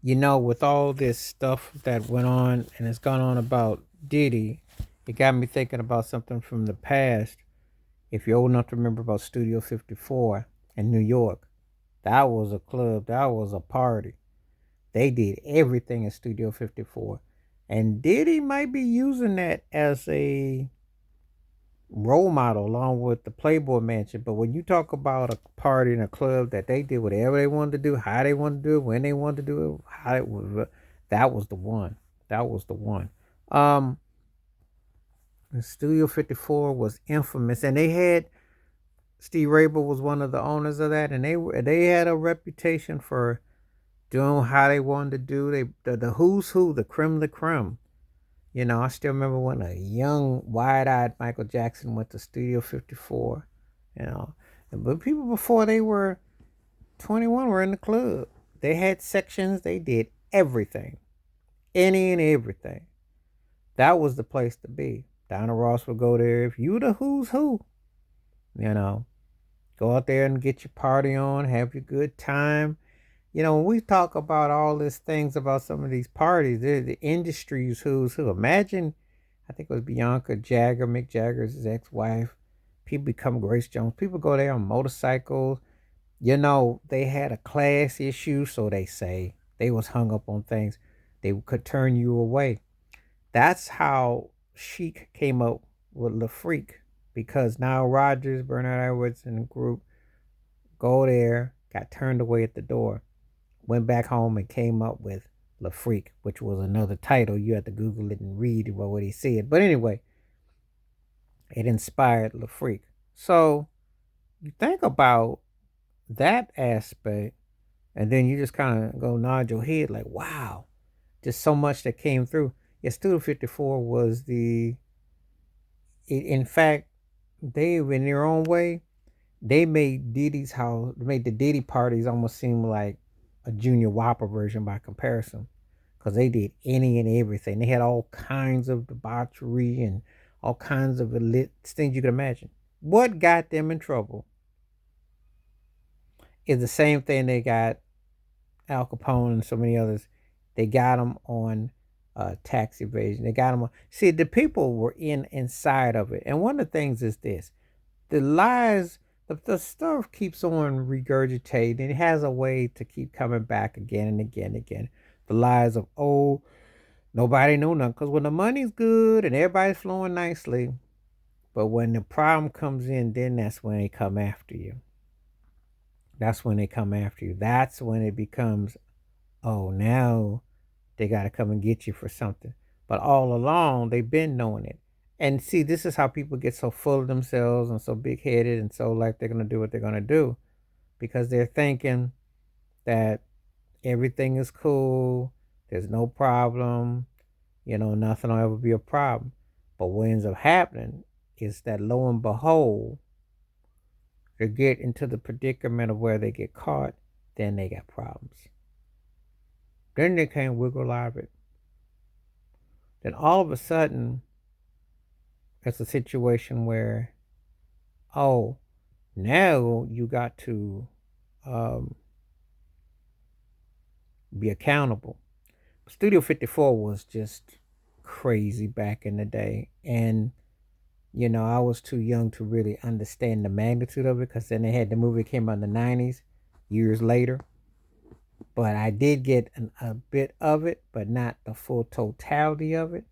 With all this stuff that went on and has gone on about Diddy, it got me thinking about something from the past. If you're old enough to remember about Studio 54 in New York, that was a club, that was a party. They did everything in Studio 54. And Diddy might be using that as a role model along with the Playboy Mansion. But when you talk about a party in a club that they did whatever they wanted to do, how they wanted to do it, when they wanted to do it, how it was, that was the one. That was the one. Um, Studio 54 was infamous, and they had Steve Rabel was one of the owners of that, and they had a reputation for doing how they wanted to do. The who's who, the creme de creme. I still remember when a young, wide-eyed Michael Jackson went to Studio 54. You know, but people before they were 21 were in the club. They had sections. They did everything, any and everything. That was the place to be. Donna Ross would go there. If you the who's who, you know, go out there and get your party on, have your good time. When we talk about all these things about some of these parties, they're the industry's who's who. Imagine, I think it was Bianca Jagger, Mick Jagger's ex-wife. People become Grace Jones. People go there on motorcycles. They had a class issue, so they say. They was hung up on things. They could turn you away. That's how Chic came up with Le Freak, because Nile Rodgers, Bernard Edwards, and the group go there, got turned away at the door, went back home and came up with Le Freak, which was another title. You had to Google it and read what he said. But anyway, it inspired Le Freak. So you think about that aspect, and then you just kind of go nod your head like, wow, just so much that came through. Yeah, Studio 54 was in fact, they, in their own way, they made made the Diddy parties almost seem like a Junior Whopper version by comparison, because they did any and everything. They had all kinds of debauchery and all kinds of elite things you could imagine. What got them in trouble is the same thing they got Al Capone and so many others. They got them on tax evasion. They got them on. See, the people were inside of it, and one of the things is this: the lies, the stuff keeps on regurgitating. It has a way to keep coming back again and again and again. The lies of, oh, nobody knew nothing. Because when the money's good and everybody's flowing nicely, but when the problem comes in, then that's when they come after you. That's when they come after you. That's when it becomes, oh, now they got to come and get you for something. But all along, they've been knowing it. And see, this is how people get so full of themselves and so big headed and so like they're going to do what they're going to do, because they're thinking that everything is cool, there's no problem, nothing will ever be a problem. But what ends up happening is that lo and behold, they get into the predicament of where they get caught, then they got problems. Then they can't wiggle out of it. Then all of a sudden, it's a situation where, oh, now you got to um, be accountable. Studio 54 was just crazy back in the day. And, I was too young to really understand the magnitude of it, because then they had the movie that came out in the 90s, years later. But I did get a bit of it, but not the full totality of it.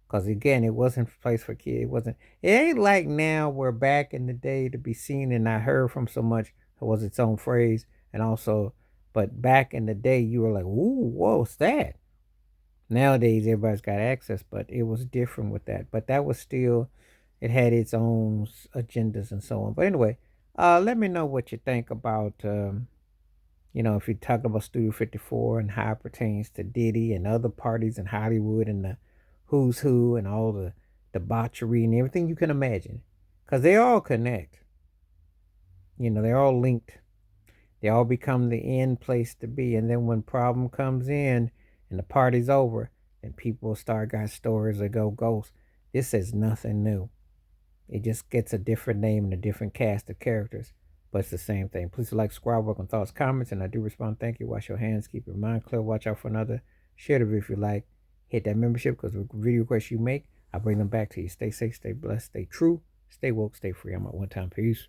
Because again, it wasn't a place for kids. It ain't like now where back in the day to be seen and not heard from so much was its own phrase. And also, but back in the day, you were like, ooh, what's that? Nowadays, everybody's got access, but it was different with that. But that was still, it had its own agendas and so on. But anyway, let me know what you think about, if you're talking about Studio 54 and how it pertains to Diddy and other parties in Hollywood and the who's who and all the debauchery and everything you can imagine. Because they all connect. They're all linked. They all become the end place to be. And then when problem comes in and the party's over, then people start got stories that go ghost. This is nothing new. It just gets a different name and a different cast of characters. but it's the same thing. Please like, subscribe, welcome thoughts, comments, and I do respond. Thank you. Wash your hands, keep your mind clear, watch out for another. Share the video if you like. Hit that membership because the video requests you make, I bring them back to you. Stay safe, stay blessed, stay true, stay woke, stay free. I'm at one time. Peace.